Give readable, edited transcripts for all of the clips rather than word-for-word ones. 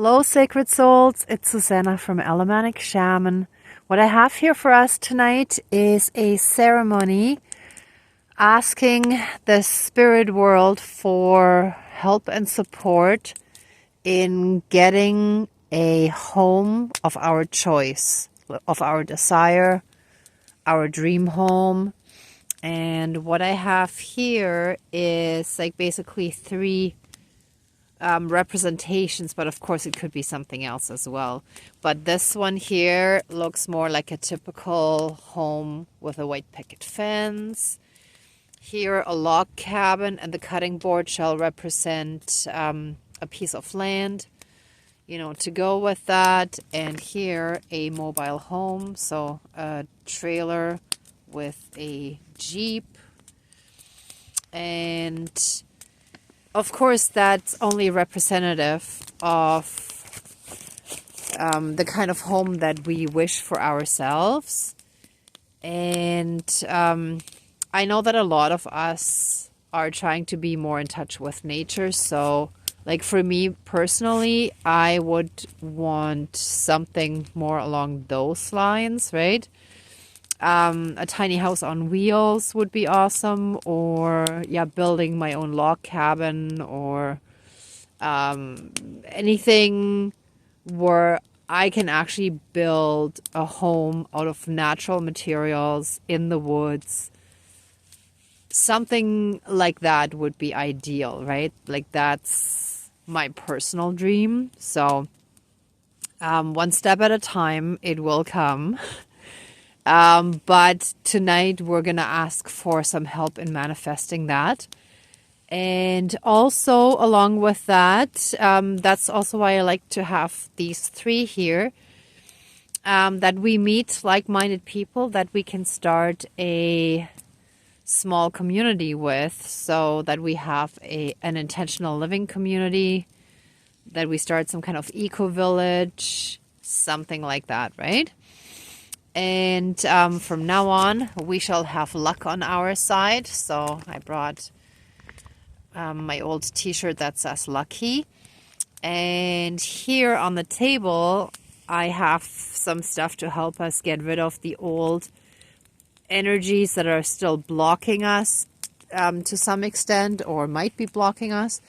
Hello, sacred souls. It's Susanna from Alamanic Shaman. What I have here for us tonight is a ceremony asking the spirit world for help and support in getting a home of our choice, of our desire, our dream home. And what I have here is like basically three representations, but of course it could be something else as well. But this one here looks more like a typical home with a white picket fence. Here a log cabin, and the cutting board shall represent a piece of land, to go with that. And here a mobile home, so a trailer with a Jeep. And of course, that's only representative of the kind of home that we wish for ourselves. And I know that a lot of us are trying to be more in touch with nature. So, like for me personally, I would want something more along those lines, right? A tiny house on wheels would be awesome, or building my own log cabin, or anything where I can actually build a home out of natural materials in the woods. Something like that would be ideal, right? Like that's my personal dream. So one step at a time, it will come. But tonight we're going to ask for some help in manifesting that. And also along with that, that's also why I like to have these three here, that we meet like-minded people that we can start a small community with, so that we have an intentional living community, that we start some kind of eco-village, something like that, right? And from now on, we shall have luck on our side. So I brought my old t-shirt that says lucky. And here on the table, I have some stuff to help us get rid of the old energies that are still blocking us to some extent, or might be blocking us.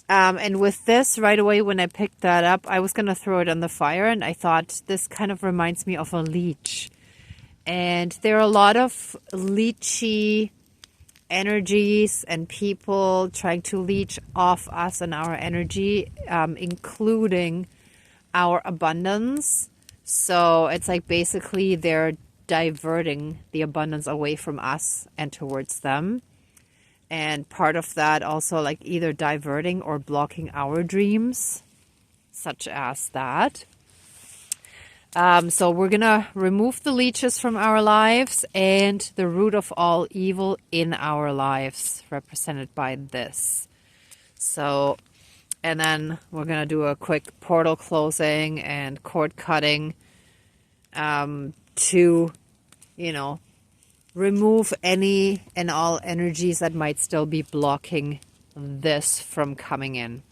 And with this, right away when I picked that up, I was going to throw it on the fire, and I thought this kind of reminds me of a leech. And there are a lot of leechy energies and people trying to leech off us and our energy, including our abundance. So it's like basically they're diverting the abundance away from us and towards them. And part of that also like either diverting or blocking our dreams, such as that. So we're going to remove the leeches from our lives and the root of all evil in our lives, represented by this. So, and then we're going to do a quick portal closing and cord cutting to, remove any and all energies that might still be blocking this from coming in.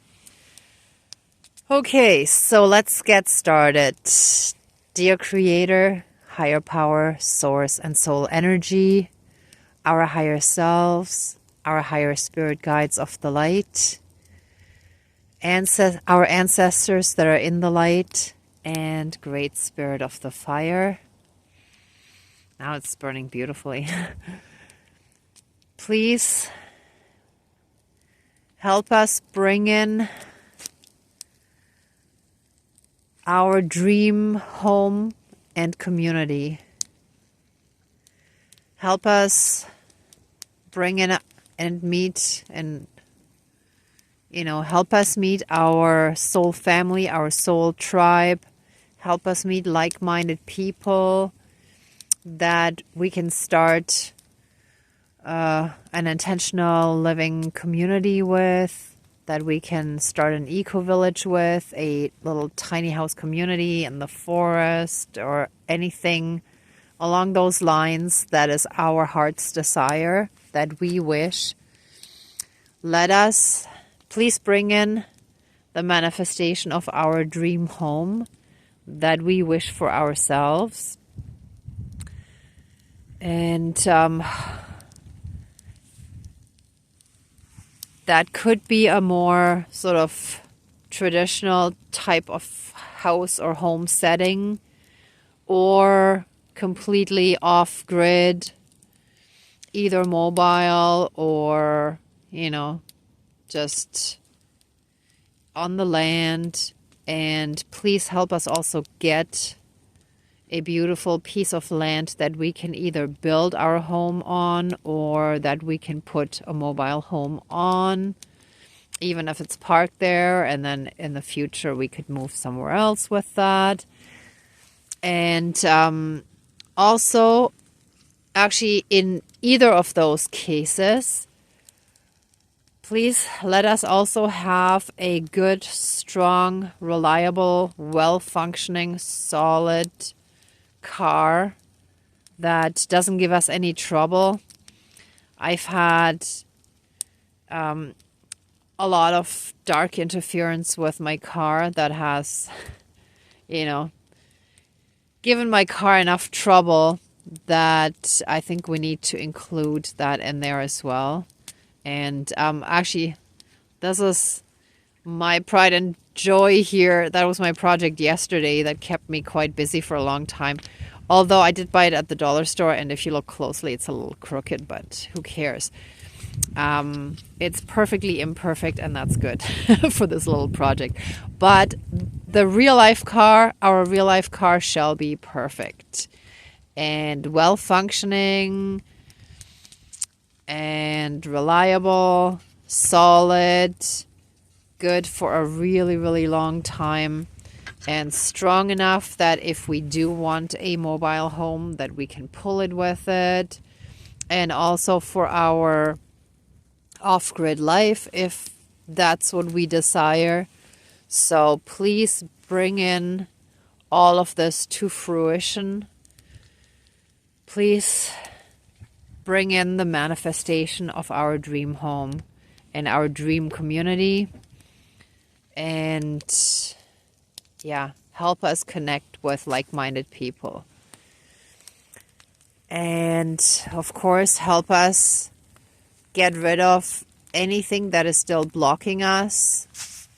Okay, so let's get started. Dear Creator, Higher Power, Source, and Soul Energy, our higher selves, our higher spirit guides of the light, our ancestors that are in the light, and Great Spirit of the Fire. Now it's burning beautifully. Please help us bring in our dream home and community. Help us bring in and meet and, help us meet our soul family, our soul tribe. Help us meet like-minded people that we can start an intentional living community with, that we can start an eco-village with, a little tiny house community in the forest, or anything along those lines that is our heart's desire, that we wish. Let us please bring in the manifestation of our dream home that we wish for ourselves. And that could be a more sort of traditional type of house or home setting, or completely off-grid, either mobile or, just on the land. And please help us also get a beautiful piece of land that we can either build our home on or that we can put a mobile home on, even if it's parked there, and then in the future we could move somewhere else with that. And also, actually, in either of those cases, please let us also have a good, strong, reliable, well-functioning, solid car that doesn't give us any trouble. I've had a lot of dark interference with my car that has, given my car enough trouble that I think we need to include that in there as well. And actually, this is my pride and joy here. That was my project yesterday that kept me quite busy for a long time. Although I did buy it at the dollar store, and if you look closely, it's a little crooked, but who cares? It's perfectly imperfect, and that's good for this little project. But the real life car, our real life car, shall be perfect and well functioning and reliable, solid, good for a really, really long time, and strong enough that if we do want a mobile home, that we can pull it with it. And also for our off-grid life, if that's what we desire. So please bring in all of this to fruition. Please bring in the manifestation of our dream home and our dream community. And help us connect with like-minded people. And of course, help us get rid of anything that is still blocking us,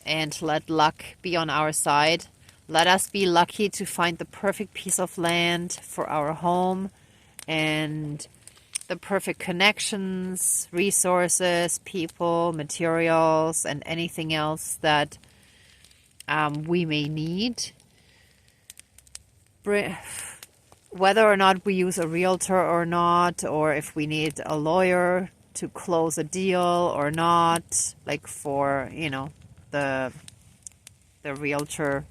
and let luck be on our side. Let us be lucky to find the perfect piece of land for our home, and the perfect connections, resources, people, materials, and anything else that we may need. Whether or not we use a realtor or not, or if we need a lawyer to close a deal or not, like for, the realtor,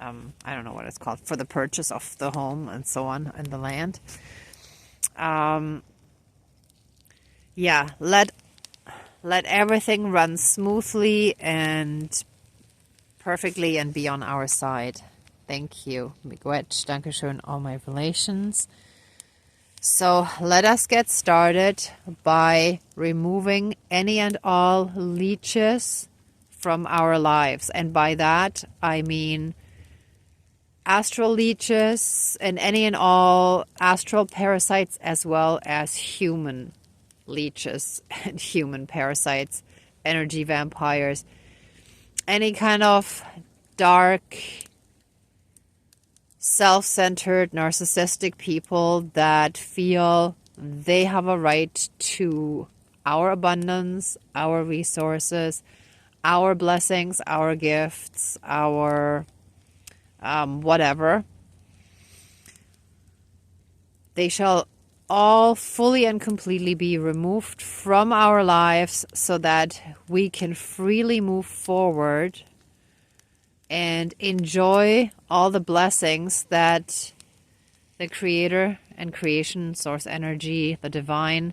I don't know what it's called, for the purchase of the home and so on, and the land. Let everything run smoothly and perfectly and be on our side. Thank you. Miigwech, Dankeschön, all my relations. So let us get started by removing any and all leeches from our lives. And by that, I mean astral leeches and any and all astral parasites, as well as human leeches and human parasites, energy vampires, any kind of dark, self-centered, narcissistic people that feel they have a right to our abundance, our resources, our blessings, our gifts, our whatever. They shall all fully and completely be removed from our lives so that we can freely move forward and enjoy all the blessings that the Creator and creation, source energy, the divine,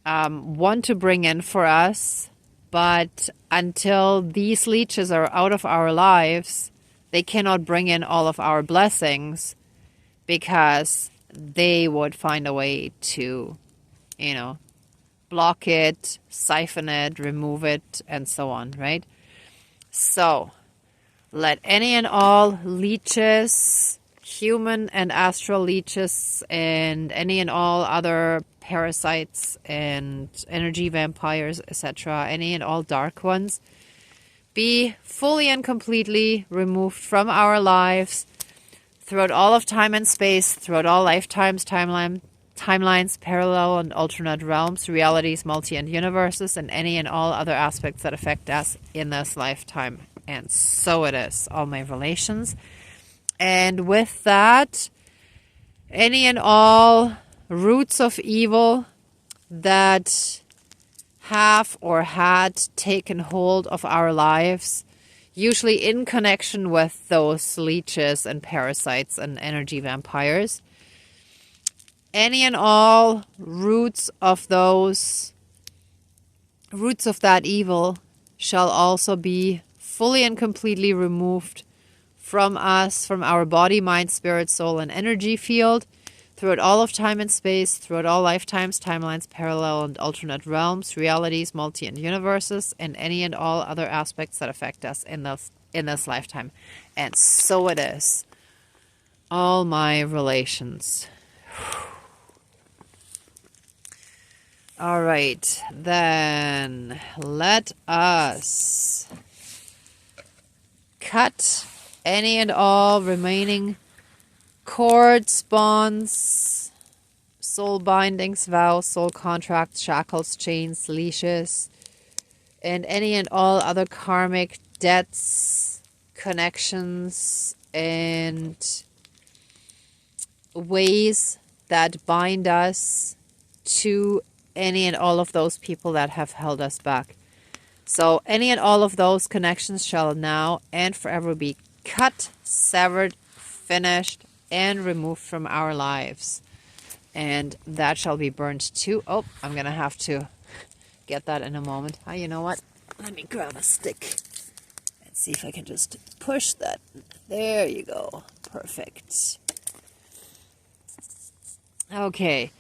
want to bring in for us. But until these leeches are out of our lives, they cannot bring in all of our blessings, because they would find a way to, block it, siphon it, remove it, and so on, right? So let any and all leeches, human and astral leeches, and any and all other parasites and energy vampires, etc., any and all dark ones, be fully and completely removed from our lives throughout all of time and space, throughout all lifetimes, timelines, parallel and alternate realms, realities, multi and universes, and any and all other aspects that affect us in this lifetime. And so it is, all my relations. And with that, any and all roots of evil that have or had taken hold of our lives, usually in connection with those leeches and parasites and energy vampires, any and all roots of that evil shall also be fully and completely removed from us, from our body, mind, spirit, soul, and energy field, throughout all of time and space, throughout all lifetimes, timelines, parallel and alternate realms, realities, multi and universes, and any and all other aspects that affect us in this lifetime. And so it is. All my relations. All right, then let us cut any and all remaining cords, bonds, soul bindings, vows, soul contracts, shackles, chains, leashes, and any and all other karmic debts, connections, and ways that bind us to any and all of those people that have held us back. So any and all of those connections shall now and forever be cut, severed, finished, and removed from our lives. And that shall be burned too. Oh, I'm going to have to get that in a moment. You know what? Let me grab a stick and see if I can just push that. There you go. Perfect. Okay.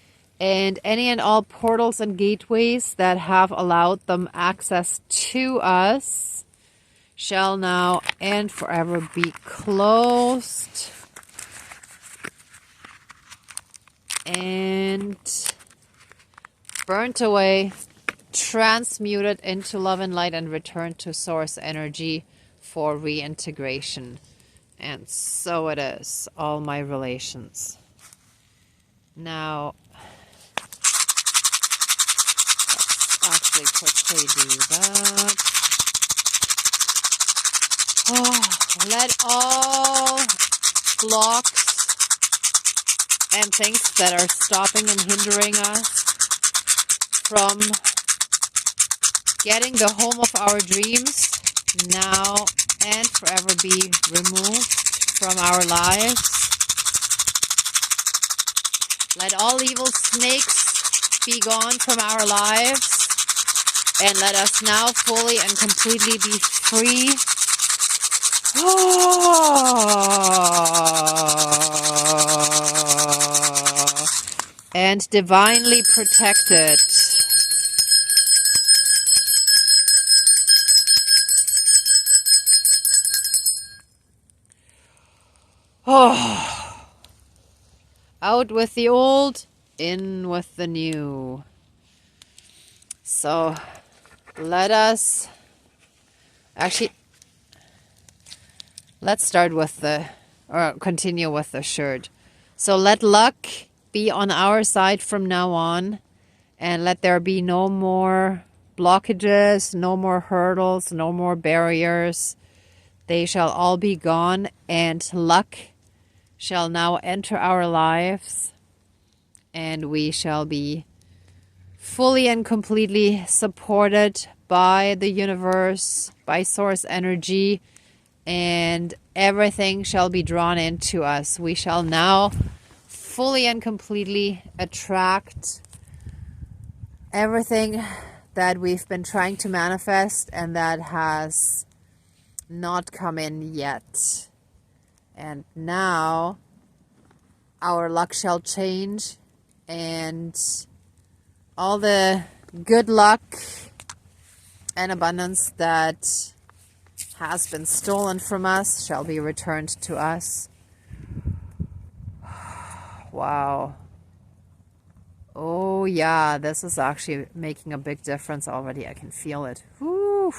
And any and all portals and gateways that have allowed them access to us shall now and forever be closed and burnt away, transmuted into love and light, and returned to source energy for reintegration. And so it is, all my relations. Now, actually quickly do that. Oh, let all blocks and things that are stopping and hindering us from getting the home of our dreams now and forever be removed from our lives. Let all evil snakes be gone from our lives. And let us now fully and completely be free. And divinely protected. Out with the old, in with the new. So let us actually, let's start with continue with the shirt. So let luck be on our side from now on, and let there be no more blockages, no more hurdles, no more barriers. They shall all be gone, and luck shall now enter our lives, and we shall be fully and completely supported by the universe, by source energy, and everything shall be drawn into us. We shall now fully and completely attract everything that we've been trying to manifest and that has not come in yet. And now our luck shall change, and all the good luck and abundance that has been stolen from us shall be returned to us. Wow. Oh yeah, this is actually making a big difference already. I can feel it. Whew.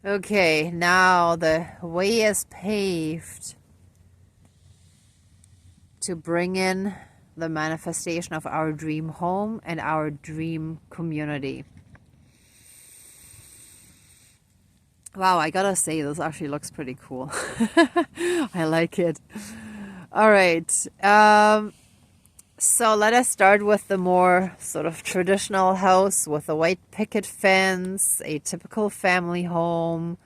Okay, now the way is paved to bring in the manifestation of our dream home and our dream community. Wow, I gotta say, this actually looks pretty cool. I like it. All right. So let us start with the more sort of traditional house with a white picket fence, a typical family home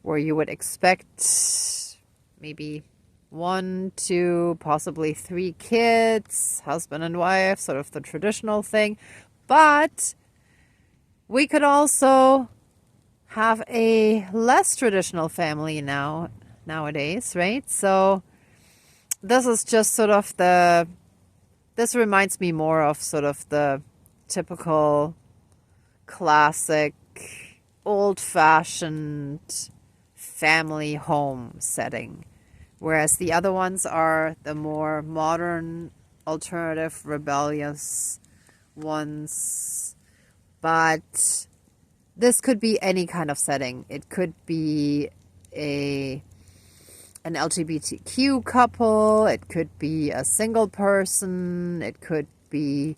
where you would expect maybe 1, 2, possibly 3 kids, husband and wife, sort of the traditional thing. But we could also have a less traditional family nowadays, right? So this is just sort of this reminds me more of sort of the typical classic old-fashioned family home setting, whereas the other ones are the more modern, alternative, rebellious ones. But this could be any kind of setting. It could be an LGBTQ couple. It could be a single person. It could be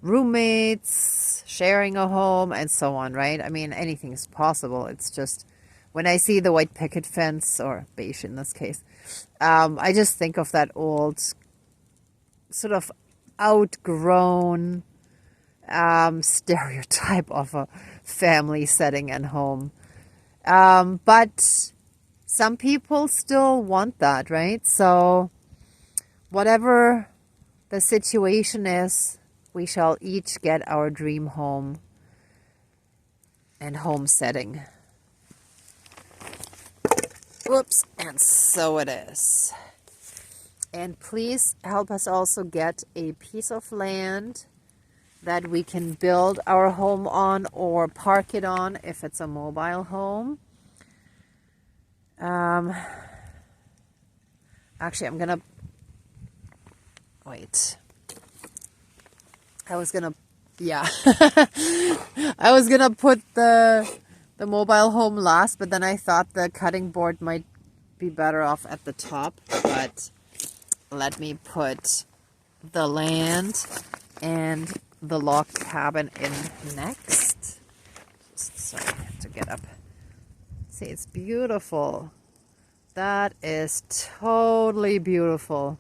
roommates sharing a home and so on, right? I mean, anything is possible. It's just when I see the white picket fence, or beige in this case, I just think of that old sort of outgrown stereotype of a family setting and home. But some people still want that, right? So whatever the situation is, we shall each get our dream home and home setting. Whoops, and so it is. And please help us also get a piece of land that we can build our home on or park it on if it's a mobile home. Actually, I'm gonna wait. I was gonna put the mobile home last, but then I thought the cutting board might be better off at the top. But let me put the land and the log cabin in next. Sorry, I have to get up. See, it's beautiful. That is totally beautiful.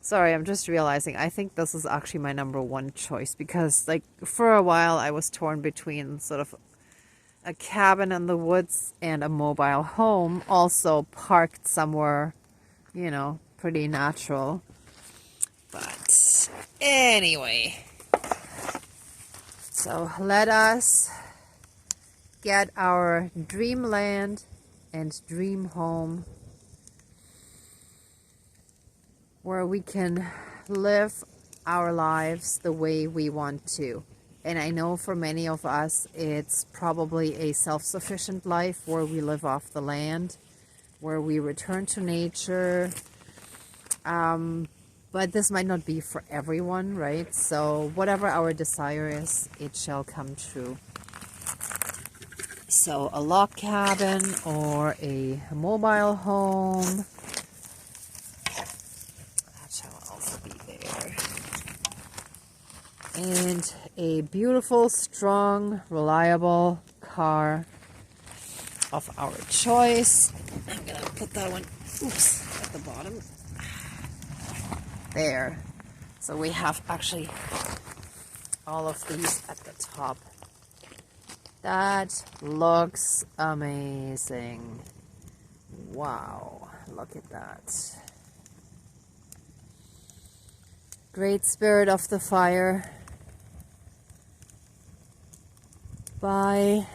Sorry, I'm just realizing I think this is actually my number 1 choice, because like for a while I was torn between sort of a cabin in the woods and a mobile home, also parked somewhere, you know, pretty natural. But anyway, so let us get our dreamland and dream home where we can live our lives the way we want to. And I know for many of us, it's probably a self-sufficient life where we live off the land, where we return to nature. But this might not be for everyone, right? So whatever our desire is, it shall come true. So a log cabin or a mobile home, that shall also be there. And a beautiful, strong, reliable car of our choice. I'm gonna put that one, at the bottom. There. So we have actually all of these at the top. That looks amazing. Wow, look at that. Great Spirit of the Fire. By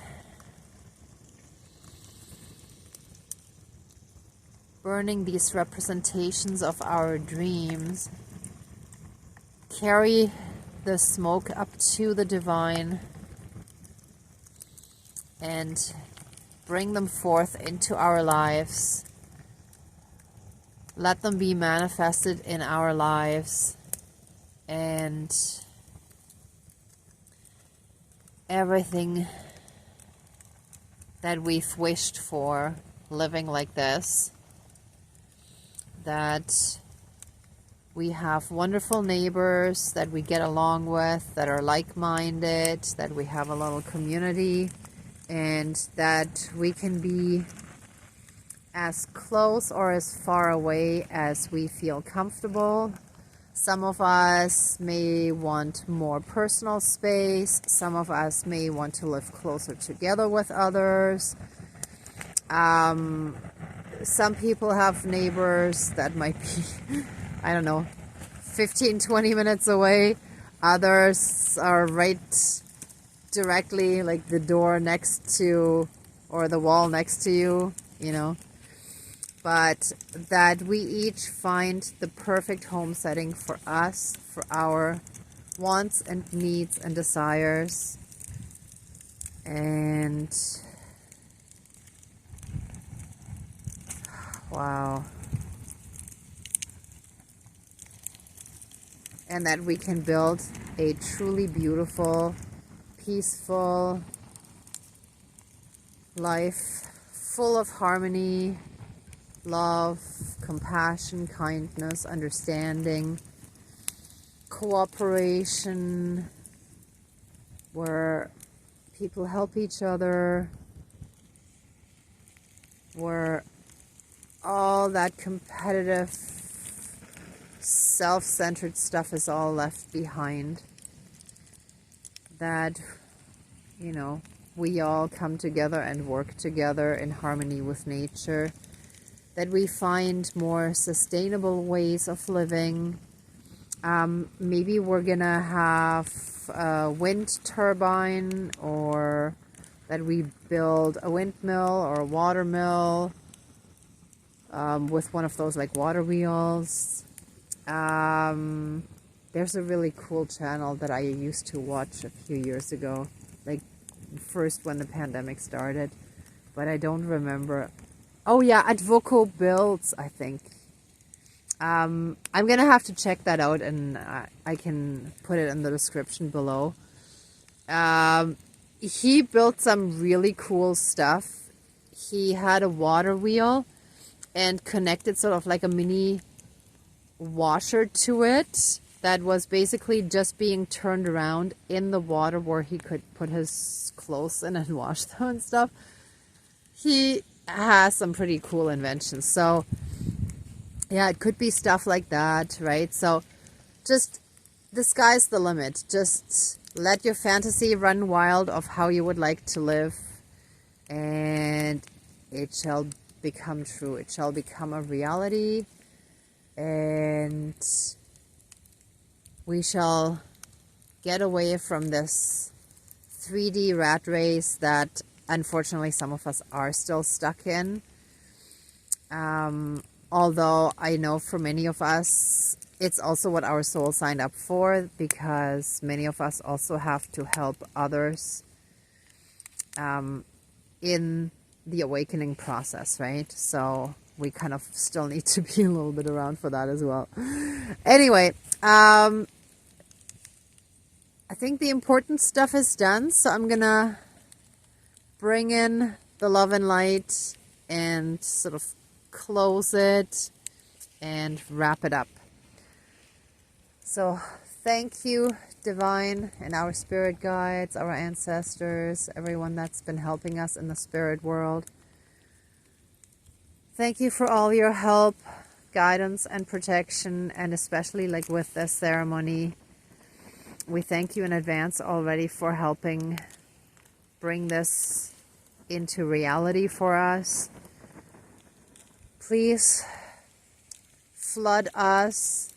burning these representations of our dreams, carry the smoke up to the divine and bring them forth into our lives. Let them be manifested in our lives, and everything that we've wished for living like this, that we have wonderful neighbors that we get along with, that are like-minded, that we have a little community, and that we can be as close or as far away as we feel comfortable. Some of us may want more personal space. Some of us may want to live closer together with others. Some people have neighbors that might be, I don't know, 15, 20 minutes away. Others are right directly, like the door next to, or the wall next to you, you know. But that we each find the perfect home setting for us, for our wants and needs and desires. And wow. And that we can build a truly beautiful, peaceful life full of harmony, love, compassion, kindness, understanding, cooperation, where people help each other, where all that competitive, self-centered stuff is all left behind. That, you know, we all come together and work together in harmony with nature. That we find more sustainable ways of living. Maybe we're gonna have a wind turbine, or that we build a windmill or a water mill with one of those like water wheels. There's a really cool channel that I used to watch a few years ago, like first when the pandemic started, but I don't remember. Oh yeah, Advoko Builds, I think. I'm gonna have to check that out, and I can put it in the description below. He built some really cool stuff. He had a water wheel and connected sort of like a mini washer to it that was basically just being turned around in the water where he could put his clothes in and wash them and stuff. He has some pretty cool inventions. So yeah, it could be stuff like that, right? So just, the sky's the limit. Just let your fantasy run wild of how you would like to live, and it shall become true. It shall become a reality, and we shall get away from this 3D rat race that unfortunately some of us are still stuck in. Although I know for many of us, it's also what our soul signed up for, because many of us also have to help others in the awakening process, right? So we kind of still need to be a little bit around for that as well. Anyway, I think the important stuff is done, so I'm gonna bring in the love and light and sort of close it and wrap it up. So thank you, Divine, and our spirit guides, our ancestors, everyone that's been helping us in the spirit world. Thank you for all your help, guidance, and protection, and especially like with this ceremony. We thank you in advance already for helping bring this into reality for us. Please flood us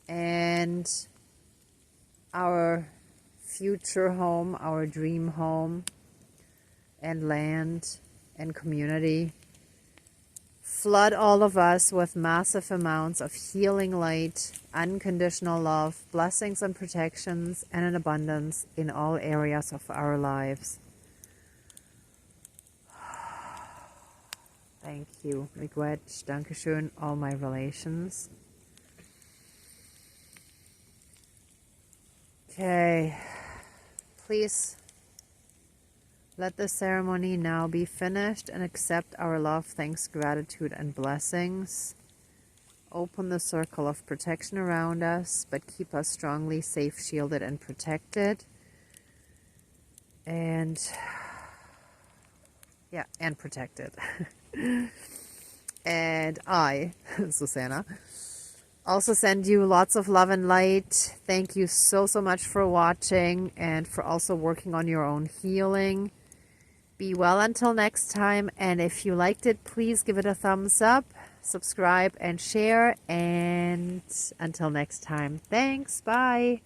and our future home, our dream home and land and community. Flood all of us with massive amounts of healing light, unconditional love, blessings and protections, and an abundance in all areas of our lives. Thank you. Miigwech, Dankeschön, all my relations. Okay. Please let the ceremony now be finished and accept our love, thanks, gratitude, and blessings. Open the circle of protection around us, but keep us strongly safe, shielded, and protected. And yeah, and protected. And I, Susanna, also send you lots of love and light. Thank you so much for watching and for also working on your own healing. Be well until next time. And if you liked it, please give it a thumbs up, subscribe, and share. And until next time, thanks. Bye.